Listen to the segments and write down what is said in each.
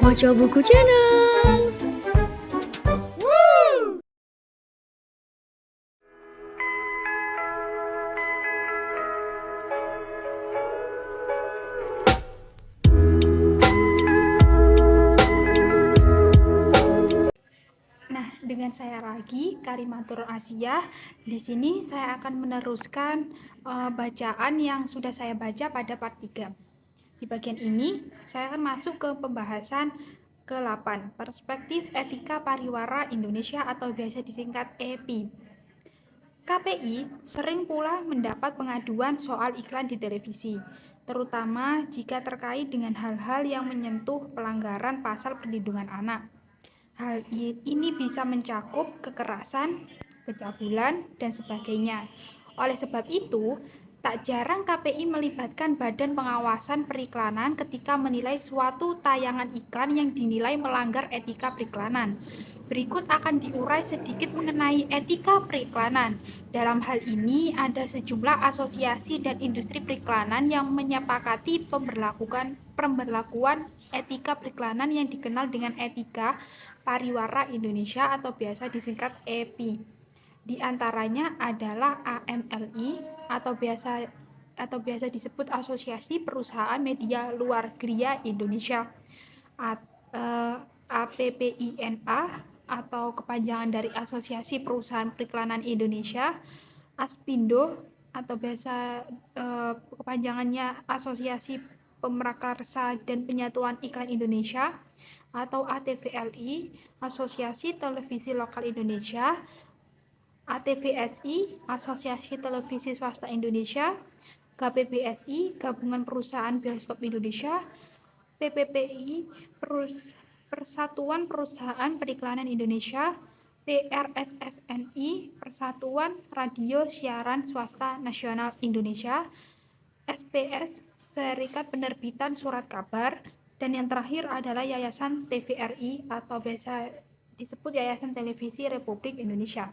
Moco Buku Channel. Nah, dengan saya lagi, Karimatur Asia. Di sini saya akan meneruskan bacaan yang sudah saya baca pada part 3. Di bagian ini, saya akan masuk ke pembahasan ke-8, Perspektif Etika Pariwara Indonesia atau biasa disingkat EPI. KPI sering pula mendapat pengaduan soal iklan di televisi, terutama jika terkait dengan hal-hal yang menyentuh pelanggaran pasal perlindungan anak. Hal ini bisa mencakup kekerasan, pencabulan, dan sebagainya. Oleh sebab itu, tak jarang KPI melibatkan Badan Pengawasan Periklanan ketika menilai suatu tayangan iklan yang dinilai melanggar etika periklanan. Berikut akan diurai sedikit mengenai etika periklanan. Dalam hal ini, ada sejumlah asosiasi dan industri periklanan yang menyepakati pemberlakuan etika periklanan yang dikenal dengan etika Pariwara Indonesia atau biasa disingkat EPI. Di antaranya adalah AMLI atau biasa disebut Asosiasi Perusahaan Media Luar Gria Indonesia, APPINA atau kepanjangan dari Asosiasi Perusahaan Periklanan Indonesia, ASPINDO atau kepanjangannya Asosiasi Pemrakarsa dan Penyatuan Iklan Indonesia, atau ATVLI, Asosiasi Televisi Lokal Indonesia, ATVSI, Asosiasi Televisi Swasta Indonesia, KPBSI, Gabungan Perusahaan Bioskop Indonesia, PPPI, Persatuan Perusahaan Periklanan Indonesia, PRSSNI, Persatuan Radio Siaran Swasta Nasional Indonesia, SPS, Serikat Penerbitan Surat Kabar, dan yang terakhir adalah Yayasan TVRI atau biasa disebut Yayasan Televisi Republik Indonesia.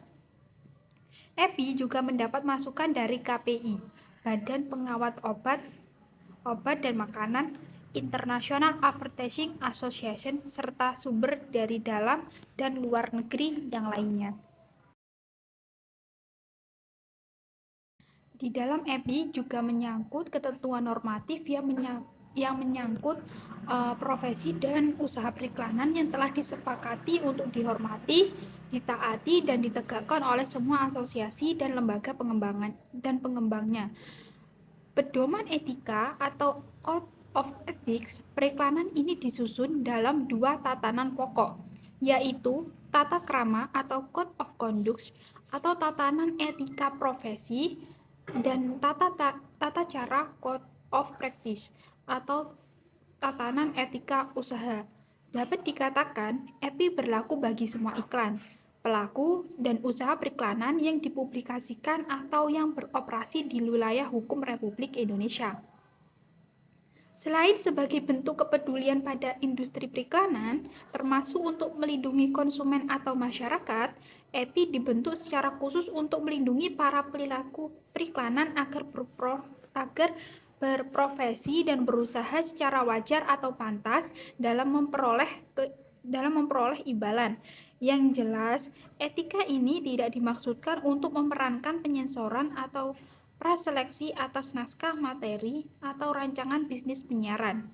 EPI juga mendapat masukan dari KPI, Badan Pengawas Obat dan Makanan, International Advertising Association, serta sumber dari dalam dan luar negeri yang lainnya. Di dalam EPI juga menyangkut ketentuan normatif yang menyangkut profesi dan usaha periklanan yang telah disepakati untuk dihormati, ditaati, dan ditegakkan oleh semua asosiasi dan lembaga pengembangnya. Pedoman etika atau Code of Ethics periklanan ini disusun dalam 2 tatanan pokok, yaitu tata krama atau Code of Conduct atau tatanan etika profesi, dan tata cara Code of Practice atau tatanan etika usaha. Dapat dikatakan, EPI berlaku bagi semua iklan, pelaku, dan usaha periklanan yang dipublikasikan atau yang beroperasi di wilayah hukum Republik Indonesia. Selain sebagai bentuk kepedulian pada industri periklanan, termasuk untuk melindungi konsumen atau masyarakat, EPI dibentuk secara khusus untuk melindungi para pelaku periklanan agar berprofesi dan berusaha secara wajar atau pantas dalam memperoleh imbalan. Yang jelas, etika ini tidak dimaksudkan untuk memerankan penyensoran atau praseleksi atas naskah materi atau rancangan bisnis penyiaran.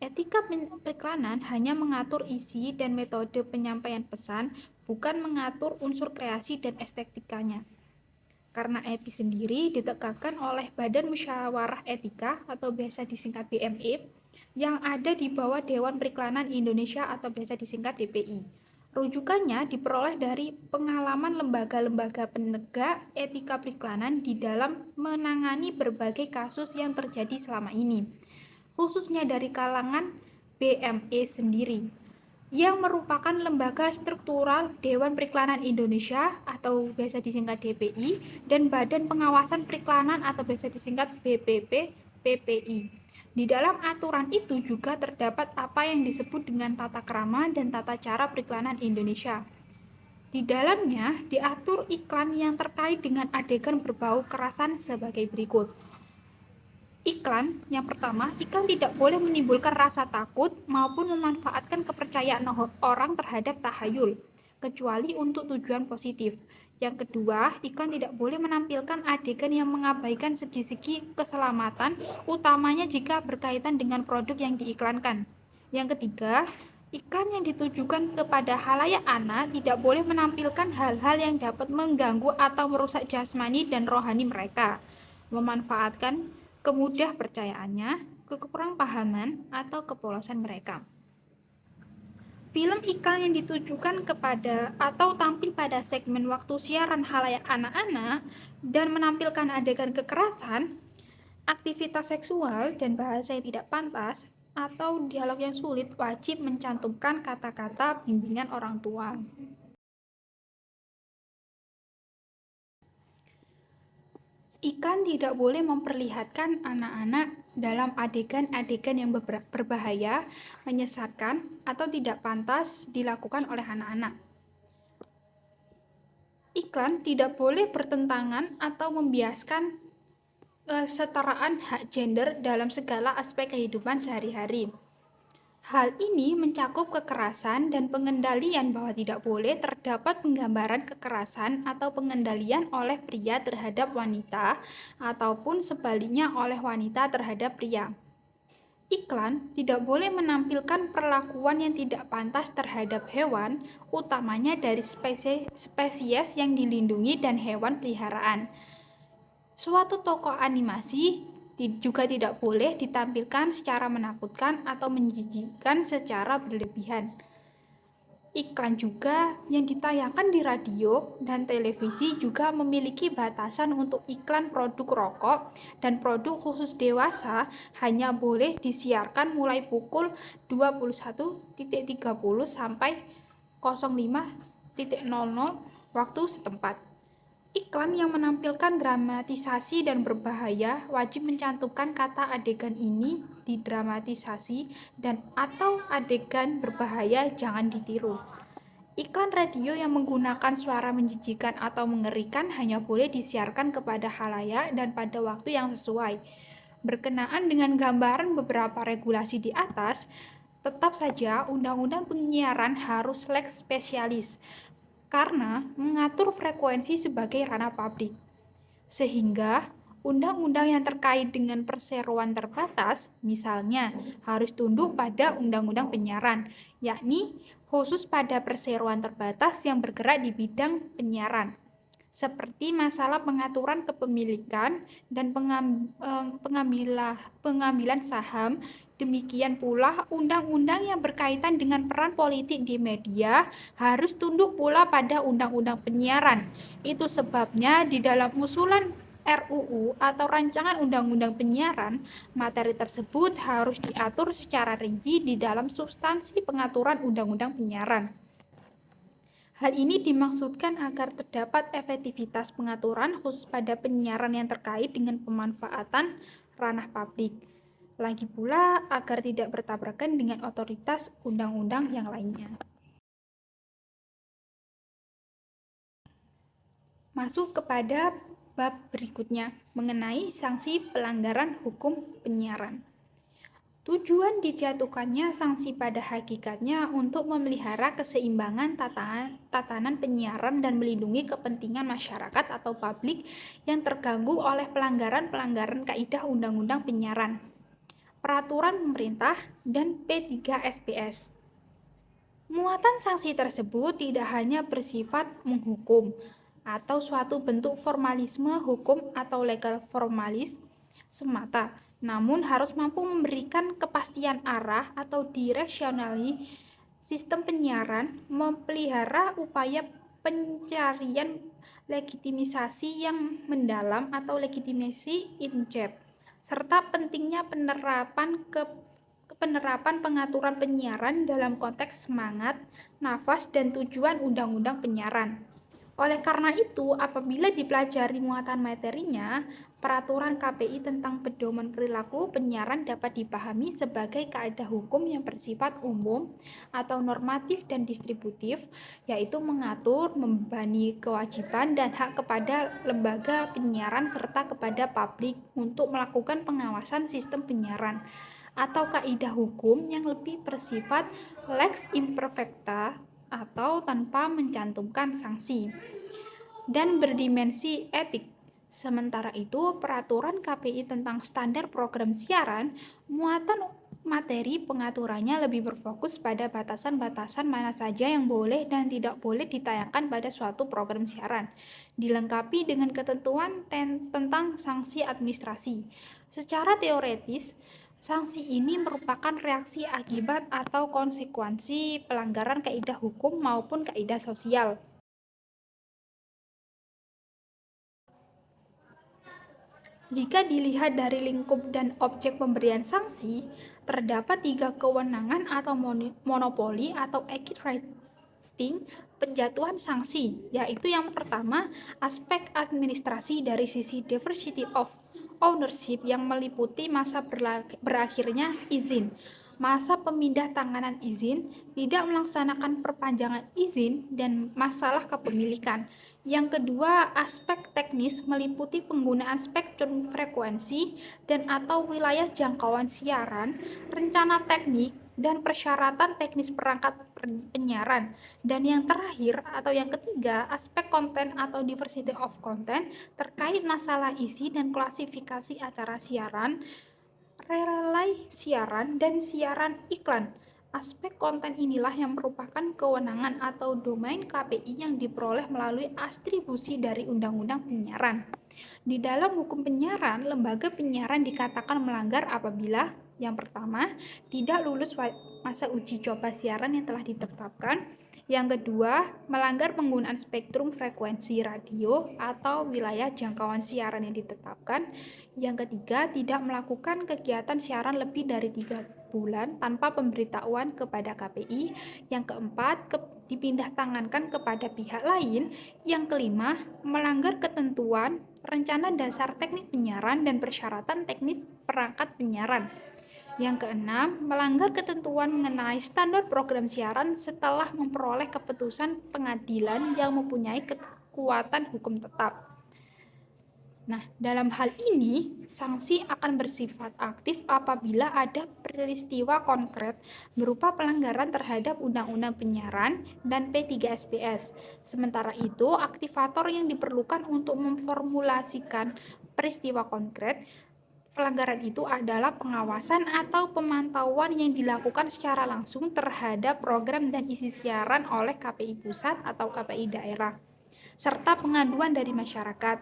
Etika periklanan hanya mengatur isi dan metode penyampaian pesan, bukan mengatur unsur kreasi dan estetikanya. Karena EPI sendiri ditegakkan oleh Badan Musyawarah Etika atau biasa disingkat BME yang ada di bawah Dewan Periklanan Indonesia atau biasa disingkat DPI. Rujukannya diperoleh dari pengalaman lembaga-lembaga penegak etika periklanan di dalam menangani berbagai kasus yang terjadi selama ini, khususnya dari kalangan BME sendiri, yang merupakan lembaga struktural Dewan Periklanan Indonesia atau biasa disingkat DPI dan Badan Pengawasan Periklanan atau biasa disingkat BPP PPI. Di dalam aturan itu juga terdapat apa yang disebut dengan tata krama dan tata cara periklanan Indonesia. Di dalamnya diatur iklan yang terkait dengan adegan berbau kekerasan sebagai berikut. Iklan, yang pertama, iklan tidak boleh menimbulkan rasa takut maupun memanfaatkan kepercayaan orang terhadap tahayul, kecuali untuk tujuan positif. Yang kedua, iklan tidak boleh menampilkan adegan yang mengabaikan segi-segi keselamatan, utamanya jika berkaitan dengan produk yang diiklankan. Yang ketiga, iklan yang ditujukan kepada khalayak anak tidak boleh menampilkan hal-hal yang dapat mengganggu atau merusak jasmani dan rohani mereka, memanfaatkan kemudah percayaannya, kekurang pahaman, atau kepolosan mereka. Film iklan yang ditujukan kepada atau tampil pada segmen waktu siaran khalayak anak-anak dan menampilkan adegan kekerasan, aktivitas seksual, dan bahasa yang tidak pantas, atau dialog yang sulit wajib mencantumkan kata-kata bimbingan orang tua. Iklan tidak boleh memperlihatkan anak-anak dalam adegan-adegan yang berbahaya, menyesatkan, atau tidak pantas dilakukan oleh anak-anak. Iklan tidak boleh bertentangan atau membiaskan kesetaraan hak gender dalam segala aspek kehidupan sehari-hari. Hal ini mencakup kekerasan dan pengendalian bahwa tidak boleh terdapat penggambaran kekerasan atau pengendalian oleh pria terhadap wanita ataupun sebaliknya oleh wanita terhadap pria. Iklan tidak boleh menampilkan perlakuan yang tidak pantas terhadap hewan, utamanya dari spesies yang dilindungi dan hewan peliharaan. Suatu tokoh animasi juga tidak boleh ditampilkan secara menakutkan atau menjijikkan secara berlebihan. Iklan juga yang ditayangkan di radio dan televisi juga memiliki batasan untuk iklan produk rokok dan produk khusus dewasa hanya boleh disiarkan mulai pukul 21.30 sampai 05.00 waktu setempat. Iklan yang menampilkan dramatisasi dan berbahaya wajib mencantumkan kata adegan ini didramatisasi dan atau adegan berbahaya jangan ditiru. Iklan radio yang menggunakan suara menjijikan atau mengerikan hanya boleh disiarkan kepada khalayak dan pada waktu yang sesuai. Berkenaan dengan gambaran beberapa regulasi di atas, tetap saja Undang-Undang Penyiaran harus lex specialis karena mengatur frekuensi sebagai ranah publik. Sehingga undang-undang yang terkait dengan perseroan terbatas, misalnya, harus tunduk pada Undang-Undang Penyiaran, yakni khusus pada perseroan terbatas yang bergerak di bidang penyiaran, seperti masalah pengaturan kepemilikan dan pengambilan saham. Demikian pula undang-undang yang berkaitan dengan peran politik di media harus tunduk pula pada Undang-Undang Penyiaran. Itu sebabnya di dalam usulan RUU atau rancangan Undang-Undang Penyiaran, materi tersebut harus diatur secara rinci di dalam substansi pengaturan Undang-Undang Penyiaran. Hal ini dimaksudkan agar terdapat efektivitas pengaturan khusus pada penyiaran yang terkait dengan pemanfaatan ranah publik. Lagi pula agar tidak bertabrakan dengan otoritas undang-undang yang lainnya. Masuk kepada bab berikutnya mengenai sanksi pelanggaran hukum penyiaran. Tujuan dijatuhkannya sanksi pada hakikatnya untuk memelihara keseimbangan tatanan penyiaran dan melindungi kepentingan masyarakat atau publik yang terganggu oleh pelanggaran-pelanggaran kaidah Undang-Undang Penyiaran, Peraturan Pemerintah, dan P3SPS. Muatan sanksi tersebut tidak hanya bersifat menghukum atau suatu bentuk formalisme hukum atau legal formalis semata, namun harus mampu memberikan kepastian arah atau direksionali sistem penyiaran, memelihara upaya pencarian legitimisasi yang mendalam atau legitimasi in depth, serta pentingnya penerapan pengaturan penyiaran dalam konteks semangat, nafas, dan tujuan Undang-Undang Penyiaran. Oleh karena itu, apabila dipelajari muatan materinya, Peraturan KPI tentang pedoman perilaku penyiaran dapat dipahami sebagai kaidah hukum yang bersifat umum atau normatif dan distributif, yaitu mengatur, membebani kewajiban dan hak kepada lembaga penyiaran serta kepada publik untuk melakukan pengawasan sistem penyiaran, atau kaidah hukum yang lebih bersifat lex imperfecta atau tanpa mencantumkan sanksi dan berdimensi etik. Sementara itu, peraturan KPI tentang standar program siaran, muatan materi pengaturannya lebih berfokus pada batasan-batasan mana saja yang boleh dan tidak boleh ditayangkan pada suatu program siaran, dilengkapi dengan ketentuan tentang sanksi administrasi. Secara teoretis, sanksi ini merupakan reaksi akibat atau konsekuensi pelanggaran kaidah hukum maupun kaidah sosial. Jika dilihat dari lingkup dan objek pemberian sanksi, terdapat 3 kewenangan atau monopoli atau active rating penjatuhan sanksi, yaitu yang pertama, aspek administrasi dari sisi diversity of ownership yang meliputi masa berakhirnya izin, masa pemindah tanganan izin, tidak melaksanakan perpanjangan izin, dan masalah kepemilikan. Yang kedua, aspek teknis meliputi penggunaan spektrum frekuensi dan atau wilayah jangkauan siaran, rencana teknik, dan persyaratan teknis perangkat penyiaran. Dan yang terakhir atau yang ketiga, aspek konten atau diversity of content terkait masalah isi dan klasifikasi acara siaran, relay siaran, dan siaran iklan. Aspek konten inilah yang merupakan kewenangan atau domain KPI yang diperoleh melalui atribusi dari Undang-Undang Penyiaran. Di dalam hukum penyiaran, lembaga penyiaran dikatakan melanggar apabila yang pertama, tidak lulus masa uji coba siaran yang telah ditetapkan. Yang kedua, melanggar penggunaan spektrum frekuensi radio atau wilayah jangkauan siaran yang ditetapkan. Yang ketiga, tidak melakukan kegiatan siaran lebih dari 3 bulan tanpa pemberitahuan kepada KPI. Yang keempat, dipindah tangankan kepada pihak lain. Yang kelima, melanggar ketentuan rencana dasar teknik penyiaran dan persyaratan teknis perangkat penyiaran. Yang keenam, melanggar ketentuan mengenai standar program siaran setelah memperoleh keputusan pengadilan yang mempunyai kekuatan hukum tetap. Nah, dalam hal ini, sanksi akan bersifat aktif apabila ada peristiwa konkret berupa pelanggaran terhadap Undang-Undang Penyiaran dan P3SPS. Sementara itu, aktivator yang diperlukan untuk memformulasikan peristiwa konkret pelanggaran itu adalah pengawasan atau pemantauan yang dilakukan secara langsung terhadap program dan isi siaran oleh KPI pusat atau KPI daerah, serta pengaduan dari masyarakat.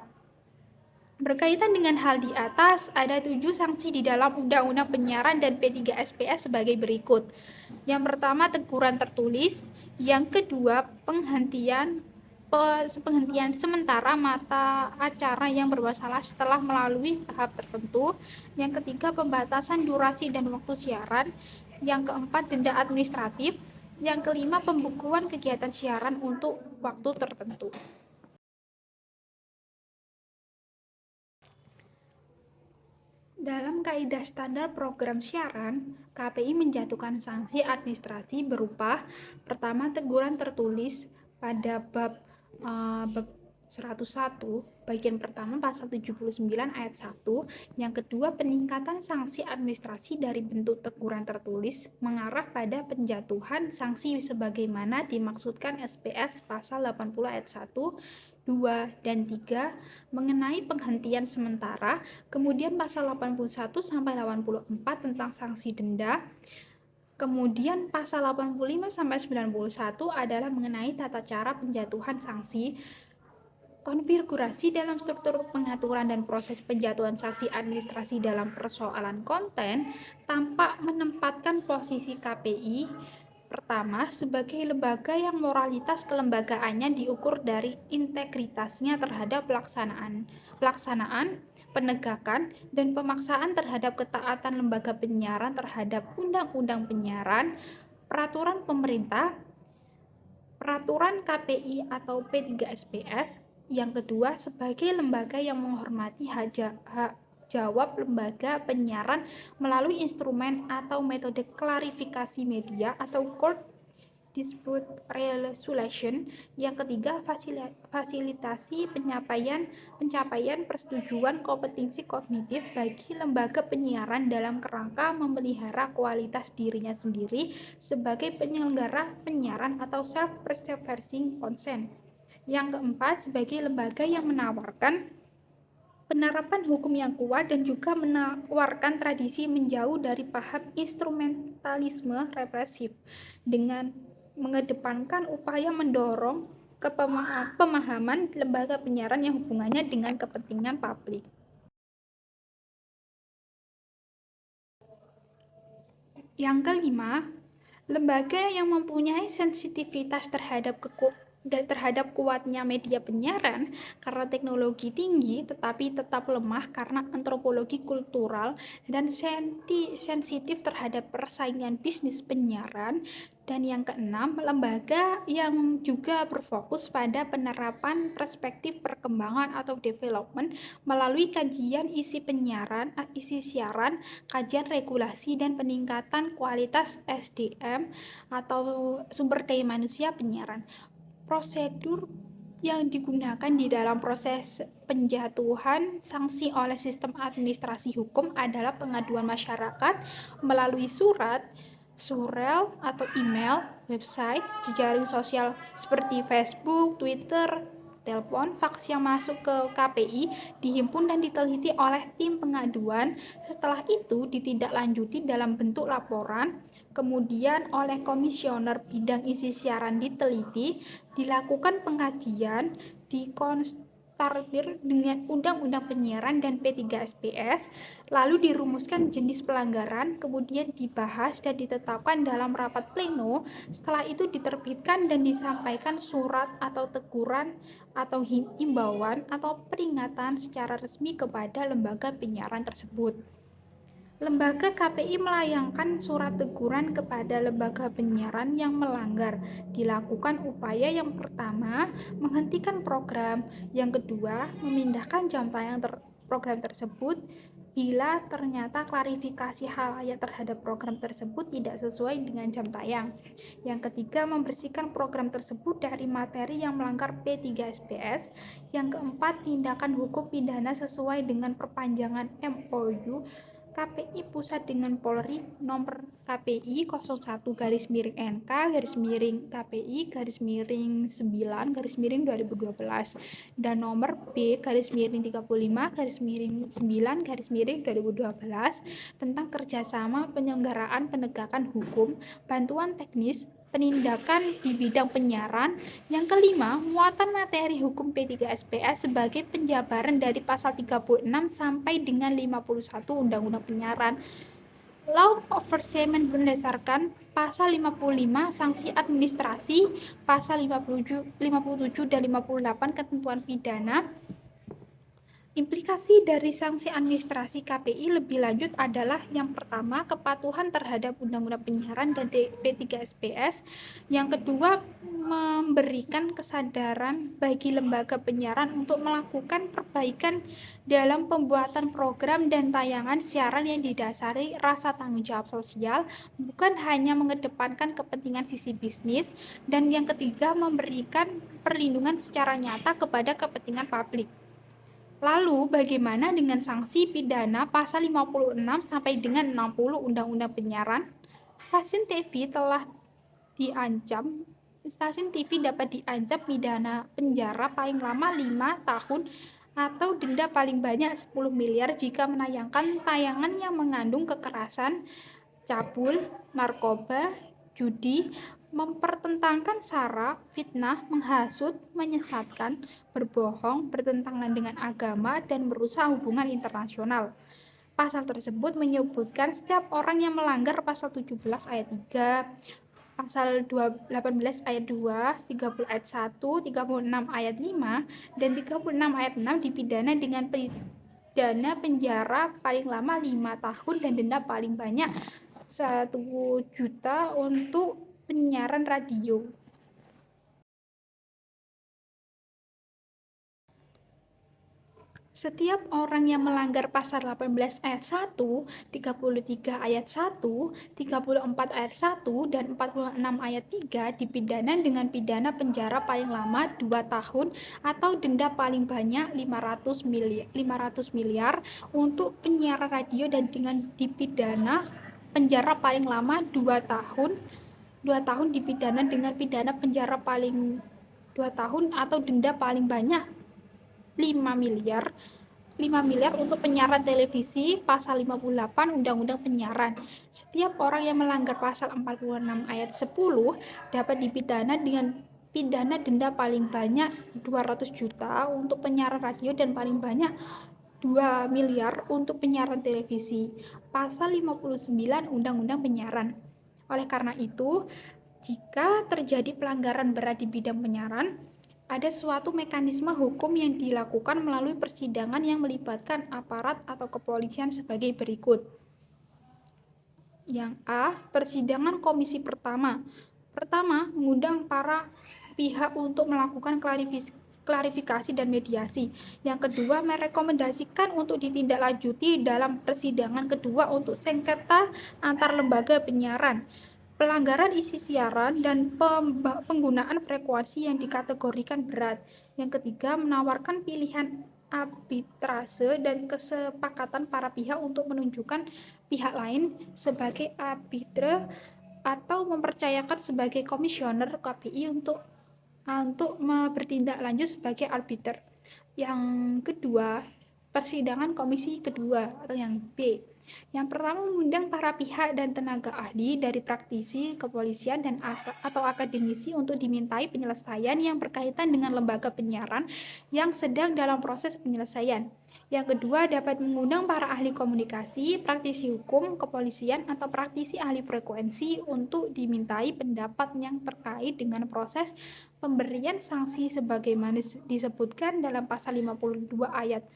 Berkaitan dengan hal di atas, ada 7 sanksi di dalam Undang-Undang Penyiaran dan P3SPS sebagai berikut. Yang pertama, teguran tertulis. Yang kedua, penghentian sementara mata acara yang bermasalah setelah melalui tahap tertentu. Yang ketiga, pembatasan durasi dan waktu siaran. Yang keempat, denda administratif. Yang kelima, pembukuan kegiatan siaran untuk waktu tertentu. Dalam kaidah standar program siaran, KPI menjatuhkan sanksi administrasi berupa pertama, teguran tertulis pada bab 101 bagian pertama pasal 79 ayat 1. Yang kedua, peningkatan sanksi administrasi dari bentuk teguran tertulis mengarah pada penjatuhan sanksi sebagaimana dimaksudkan SPS pasal 80 ayat 1, 2, dan 3 mengenai penghentian sementara, kemudian pasal 81 sampai 84 tentang sanksi denda. Kemudian pasal 85 sampai 91 adalah mengenai tata cara penjatuhan sanksi. Konfigurasi dalam struktur pengaturan dan proses penjatuhan sanksi administrasi dalam persoalan konten tampak menempatkan posisi KPI pertama sebagai lembaga yang moralitas kelembagaannya diukur dari integritasnya terhadap pelaksanaan, penegakan, dan pemaksaan terhadap ketaatan lembaga penyiaran terhadap Undang-Undang Penyiaran, peraturan pemerintah, peraturan KPI atau P3SPS, Yang kedua, sebagai lembaga yang menghormati hak jawab lembaga penyiaran melalui instrumen atau metode klarifikasi media atau court dispute resolution. Yang ketiga, fasilitasi pencapaian persetujuan kompetensi kognitif bagi lembaga penyiaran dalam kerangka memelihara kualitas dirinya sendiri sebagai penyelenggara penyiaran atau self-preserving consent. Yang keempat, sebagai lembaga yang menawarkan penerapan hukum yang kuat dan juga menawarkan tradisi menjauh dari paham instrumentalisme represif dengan mengedepankan upaya mendorong pemahaman lembaga penyiaran yang hubungannya dengan kepentingan publik. Yang kelima, lembaga yang mempunyai sensitivitas terhadap kuatnya media penyiaran karena teknologi tinggi tetapi tetap lemah karena antropologi kultural dan sensitif terhadap persaingan bisnis penyiaran. Dan yang keenam, lembaga yang juga berfokus pada penerapan perspektif perkembangan atau development melalui kajian isi siaran, kajian regulasi dan peningkatan kualitas SDM atau sumber daya manusia penyiaran. Prosedur yang digunakan di dalam proses penjatuhan sanksi oleh sistem administrasi hukum adalah pengaduan masyarakat melalui surat, surel atau email, website, jejaring sosial seperti Facebook, Twitter, telepon, faks yang masuk ke KPI dihimpun dan diteliti oleh tim pengaduan. Setelah itu ditindaklanjuti dalam bentuk laporan, kemudian oleh komisioner bidang isi siaran diteliti, dilakukan pengkajian, dikonfrontir dengan Undang-Undang Penyiaran dan P3SPS, lalu dirumuskan jenis pelanggaran, kemudian dibahas dan ditetapkan dalam rapat pleno. Setelah itu diterbitkan dan disampaikan surat atau teguran atau himbauan atau peringatan secara resmi kepada lembaga penyiaran tersebut. Lembaga KPI melayangkan surat teguran kepada lembaga penyiaran yang melanggar. Dilakukan upaya yang pertama, menghentikan program. Yang kedua, memindahkan jam tayang program tersebut bila ternyata klarifikasi halayak terhadap program tersebut tidak sesuai dengan jam tayang. Yang ketiga, membersihkan program tersebut dari materi yang melanggar P3SPS. Yang keempat, tindakan hukum pidana sesuai dengan perpanjangan MOU KPI Pusat dengan Polri nomor KPI 01-KPI-9-2012 dan nomor B-35-9-2012 tentang kerjasama penyelenggaraan penegakan hukum, bantuan teknis, penindakan di bidang penyiaran. Yang kelima, muatan materi hukum P3SPS sebagai penjabaran dari pasal 36 sampai dengan 51 Undang-Undang Penyiaran. Law Enforcement berdasarkan pasal 55 sanksi administrasi, pasal 57 dan 58 ketentuan pidana. Implikasi dari sanksi administrasi KPI lebih lanjut adalah yang pertama, kepatuhan terhadap Undang-Undang Penyiaran dan P3SPS. Yang kedua, memberikan kesadaran bagi lembaga penyiaran untuk melakukan perbaikan dalam pembuatan program dan tayangan siaran yang didasari rasa tanggung jawab sosial, bukan hanya mengedepankan kepentingan sisi bisnis. Dan yang ketiga, memberikan perlindungan secara nyata kepada kepentingan publik. Lalu, bagaimana dengan sanksi pidana pasal 56 sampai dengan 60 Undang-Undang Penyiaran? Stasiun TV dapat diancam pidana penjara paling lama 5 tahun atau denda paling banyak 10 miliar jika menayangkan tayangan yang mengandung kekerasan, cabul, narkoba, judi, mempertentangkan sara, fitnah, menghasut, menyesatkan, berbohong, bertentangan dengan agama, dan merusak hubungan internasional. Pasal tersebut menyebutkan setiap orang yang melanggar pasal 17 ayat 3, pasal 18 ayat 2, 30 ayat 1, 36 ayat 5, dan 36 ayat 6 dipidana dengan pidana penjara paling lama 5 tahun dan denda paling banyak 1 juta untuk penyiaran radio. Setiap orang yang melanggar pasal 18 ayat 1, 33 ayat 1, 34 ayat 1, dan 46 ayat 3 dipidana dengan pidana penjara paling lama 2 tahun atau denda paling banyak 500 miliar untuk penyiaran radio, dan dengan dipidana penjara paling lama 2 tahun dipidana dengan pidana penjara paling 2 tahun atau denda paling banyak 5 miliar 5 miliar untuk penyiaran televisi. Pasal 58 Undang-Undang Penyiaran. Setiap orang yang melanggar pasal 46 ayat 10 dapat dipidana dengan pidana denda paling banyak 200 juta untuk penyiaran radio dan paling banyak 2 miliar untuk penyiaran televisi. Pasal 59 Undang-Undang Penyiaran. Oleh karena itu, jika terjadi pelanggaran berat di bidang penyiaran, ada suatu mekanisme hukum yang dilakukan melalui persidangan yang melibatkan aparat atau kepolisian sebagai berikut. Yang A, persidangan komisi pertama. Pertama, mengundang para pihak untuk melakukan klarifikasi dan mediasi. Yang kedua, merekomendasikan untuk ditindaklanjuti dalam persidangan kedua untuk sengketa antar lembaga penyiaran, pelanggaran isi siaran, dan penggunaan frekuensi yang dikategorikan berat. Yang ketiga, menawarkan pilihan arbitrase dan kesepakatan para pihak untuk menunjukkan pihak lain sebagai arbitre atau mempercayakan sebagai komisioner KPI untuk bertindak lanjut sebagai arbiter. Yang kedua, persidangan komisi kedua atau yang B. Yang pertama, mengundang para pihak dan tenaga ahli dari praktisi, kepolisian, dan atau akademisi untuk dimintai penyelesaian yang berkaitan dengan lembaga penyiaran yang sedang dalam proses penyelesaian. Yang kedua, dapat mengundang para ahli komunikasi, praktisi hukum, kepolisian, atau praktisi ahli frekuensi untuk dimintai pendapat yang terkait dengan proses pemberian sanksi sebagaimana disebutkan dalam pasal 52 ayat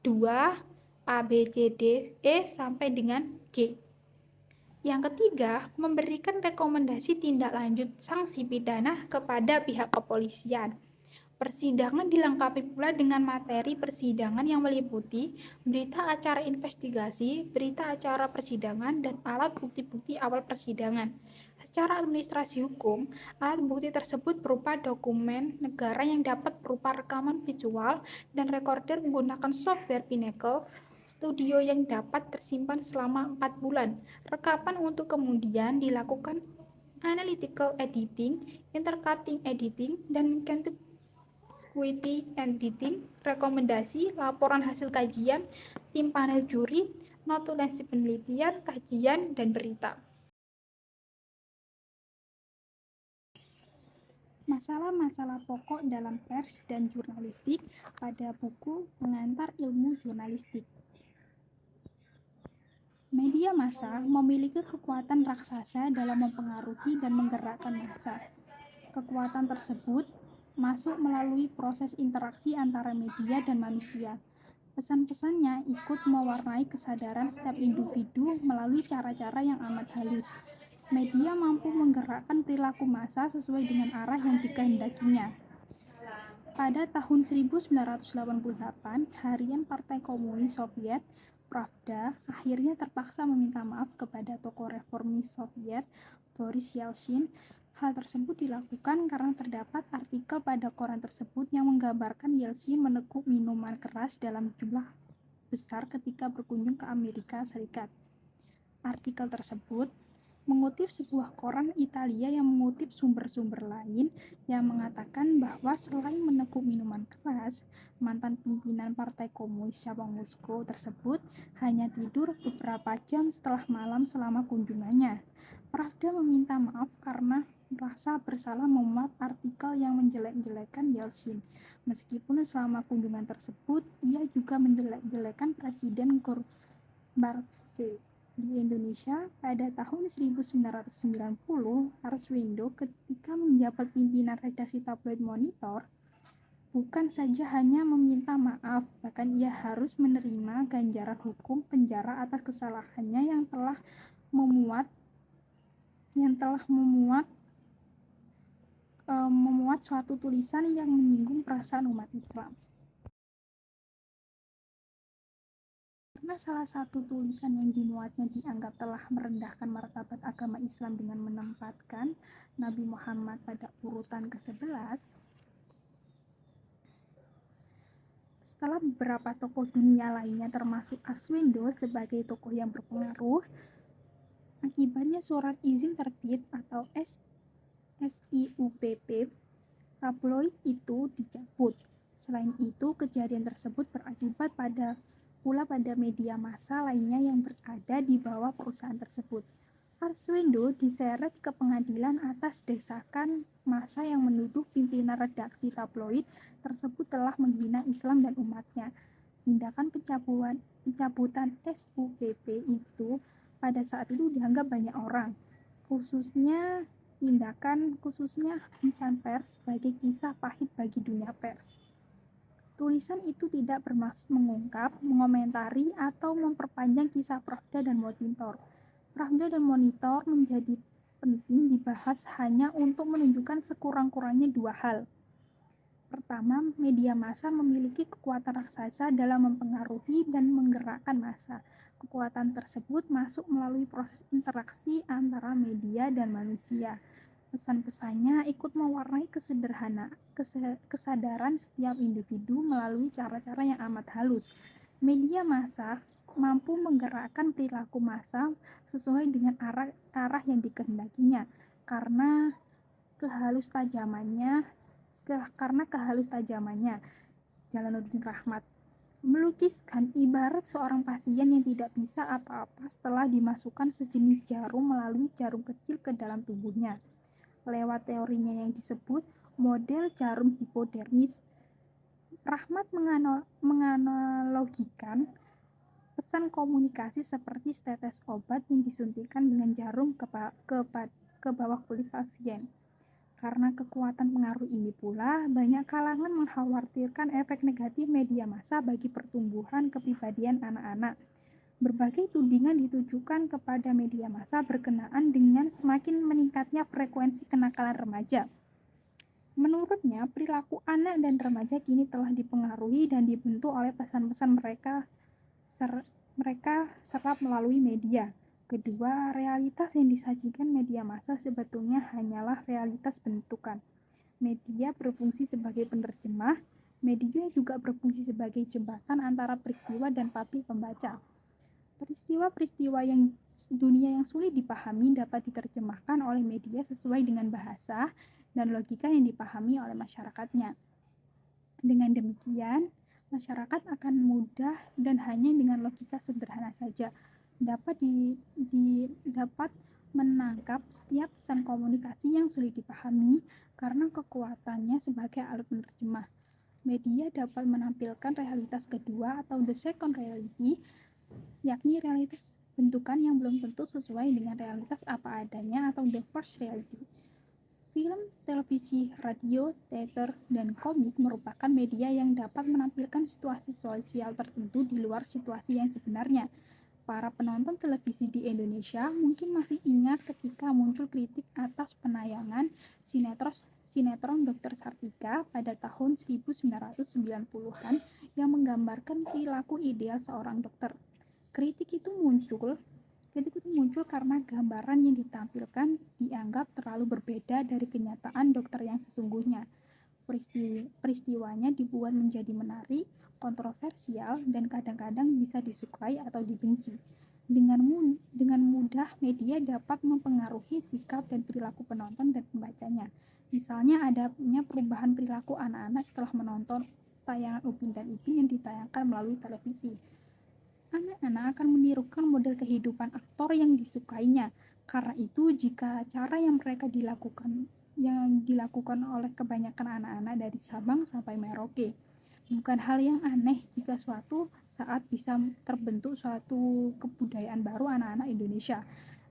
2 A, B, C, D, E sampai dengan G. Yang ketiga, memberikan rekomendasi tindak lanjut sanksi pidana kepada pihak kepolisian. Persidangan dilengkapi pula dengan materi persidangan yang meliputi berita acara investigasi, berita acara persidangan, dan alat bukti-bukti awal persidangan. Secara administrasi hukum, alat bukti tersebut berupa dokumen negara yang dapat berupa rekaman visual dan recorder menggunakan software Pinnacle Studio yang dapat tersimpan selama 4 bulan. Rekaman untuk kemudian dilakukan analytical editing, intercutting editing, dan contiguity editing, rekomendasi, laporan hasil kajian, tim panel juri, notulensi penelitian, kajian, dan berita. Masalah-masalah pokok dalam pers dan jurnalistik pada buku Pengantar Ilmu Jurnalistik. Media massa memiliki kekuatan raksasa dalam mempengaruhi dan menggerakkan massa. Kekuatan tersebut masuk melalui proses interaksi antara media dan manusia. Pesan-pesannya ikut mewarnai kesadaran setiap individu melalui cara-cara yang amat halus. Media mampu menggerakkan perilaku massa sesuai dengan arah yang dikehendakinya. Pada tahun 1988, Harian Partai Komunis Soviet Pravda akhirnya terpaksa meminta maaf kepada tokoh reformis Soviet, Boris Yeltsin. Hal tersebut dilakukan karena terdapat artikel pada koran tersebut yang menggambarkan Yeltsin meneguk minuman keras dalam jumlah besar ketika berkunjung ke Amerika Serikat. Artikel tersebut mengutip sebuah koran Italia yang mengutip sumber-sumber lain yang mengatakan bahwa selain meneguk minuman keras, mantan pimpinan Partai Komunis cabang Moskow tersebut hanya tidur beberapa jam setelah malam selama kunjungannya. Pravda meminta maaf karena merasa bersalah memuat artikel yang menjelek-jelekan Yeltsin. Meskipun selama kunjungan tersebut, ia juga menjelek-jelekan Presiden Gorbachev. Di Indonesia, pada tahun 1990, Arswendo ketika menjabat pimpinan redaksi tabloid Monitor, bukan saja hanya meminta maaf, bahkan ia harus menerima ganjaran hukum penjara atas kesalahannya yang telah memuat suatu tulisan yang menyinggung perasaan umat Islam. Karena salah satu tulisan yang dimuatnya dianggap telah merendahkan martabat agama Islam dengan menempatkan Nabi Muhammad pada urutan ke-11, setelah beberapa tokoh dunia lainnya termasuk Arswendo sebagai tokoh yang berpengaruh, akibatnya surat izin terbit atau SIUPP tabloid itu dicabut. Selain itu, kejadian tersebut berakibat pula pada media massa lainnya yang berada di bawah perusahaan tersebut. Arswendo diseret ke pengadilan atas desakan massa yang menuduh pimpinan redaksi tabloid tersebut telah menghina Islam dan umatnya. Tindakan pencabutan SUPP itu pada saat itu dianggap banyak orang, khususnya insan pers, sebagai kisah pahit bagi dunia pers. Tulisan itu tidak bermaksud mengungkap, mengomentari, atau memperpanjang kisah Pravda dan Monitor. Pravda dan Monitor menjadi penting dibahas hanya untuk menunjukkan sekurang-kurangnya dua hal. Pertama, media massa memiliki kekuatan raksasa dalam mempengaruhi dan menggerakkan massa. Kekuatan tersebut masuk melalui proses interaksi antara media dan manusia. Pesan-pesannya ikut mewarnai kesadaran setiap individu melalui cara-cara yang amat halus. Media massa mampu menggerakkan perilaku massa sesuai dengan arah yang dikehendakinya karena kehalustajamannya. Jalaluddin Rahmat melukiskan ibarat seorang pasien yang tidak bisa apa-apa setelah dimasukkan sejenis jarum melalui jarum kecil ke dalam tubuhnya. Lewat teorinya yang disebut model jarum hipodermis, Rahmat menganalogikan pesan komunikasi seperti setetes obat yang disuntikan dengan jarum ke bawah kulit pasien. Karena kekuatan pengaruh ini pula, banyak kalangan mengkhawatirkan efek negatif media massa bagi pertumbuhan kepribadian anak-anak. Berbagai tudingan ditujukan kepada media massa berkenaan dengan semakin meningkatnya frekuensi kenakalan remaja. Menurutnya, perilaku anak dan remaja kini telah dipengaruhi dan dibentuk oleh pesan-pesan mereka serap melalui media. Kedua, realitas yang disajikan media massa sebetulnya hanyalah realitas bentukan. Media berfungsi sebagai penerjemah, media juga berfungsi sebagai jembatan antara peristiwa dan publik pembaca. Peristiwa-peristiwa dunia yang sulit dipahami dapat diterjemahkan oleh media sesuai dengan bahasa dan logika yang dipahami oleh masyarakatnya. Dengan demikian, masyarakat akan mudah dan hanya dengan logika sederhana saja dapat menangkap setiap pesan komunikasi yang sulit dipahami karena kekuatannya sebagai alat penerjemah. Media dapat menampilkan realitas kedua atau the second reality, yakni realitas bentukan yang belum tentu sesuai dengan realitas apa adanya atau the first reality. Film, televisi, radio, teater, dan komik merupakan media yang dapat menampilkan situasi sosial tertentu di luar situasi yang sebenarnya. Para penonton televisi di Indonesia mungkin masih ingat ketika muncul kritik atas penayangan sinetron Dr. Sartika pada tahun 1990-an yang menggambarkan perilaku ideal seorang dokter. Kritik itu muncul karena gambaran yang ditampilkan dianggap terlalu berbeda dari kenyataan dokter yang sesungguhnya. Peristiwanya dibuat menjadi menarik, kontroversial, dan kadang-kadang bisa disukai atau dibenci. Dengan mudah, media dapat mempengaruhi sikap dan perilaku penonton dan pembacanya. Misalnya adanya perubahan perilaku anak-anak setelah menonton tayangan Upin dan Ipin yang ditayangkan melalui televisi. Anak-anak akan menirukan model kehidupan aktor yang disukainya. Karena itu, jika cara yang dilakukan oleh kebanyakan anak-anak dari Sabang sampai Merauke, bukan hal yang aneh jika suatu saat bisa terbentuk suatu kebudayaan baru anak-anak Indonesia.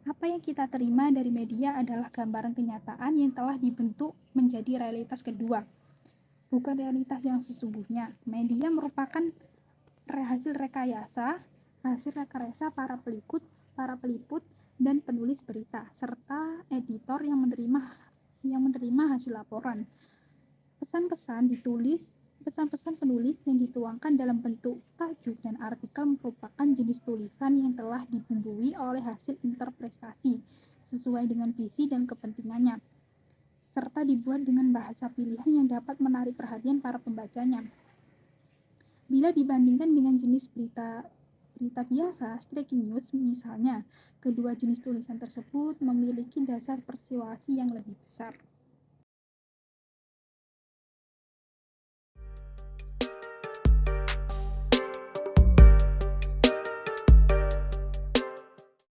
Apa yang kita terima dari media adalah gambaran kenyataan yang telah dibentuk menjadi realitas kedua, bukan realitas yang sesungguhnya. Media merupakan hasil rekayasa para peliput dan penulis berita, serta editor yang menerima hasil laporan. Pesan-pesan ditulis Pesan-pesan penulis yang dituangkan dalam bentuk tajuk dan artikel merupakan jenis tulisan yang telah dibumbui oleh hasil interpretasi sesuai dengan visi dan kepentingannya, serta dibuat dengan bahasa pilihan yang dapat menarik perhatian para pembacanya. Bila dibandingkan dengan jenis berita biasa, breaking news misalnya, kedua jenis tulisan tersebut memiliki dasar persuasi yang lebih besar.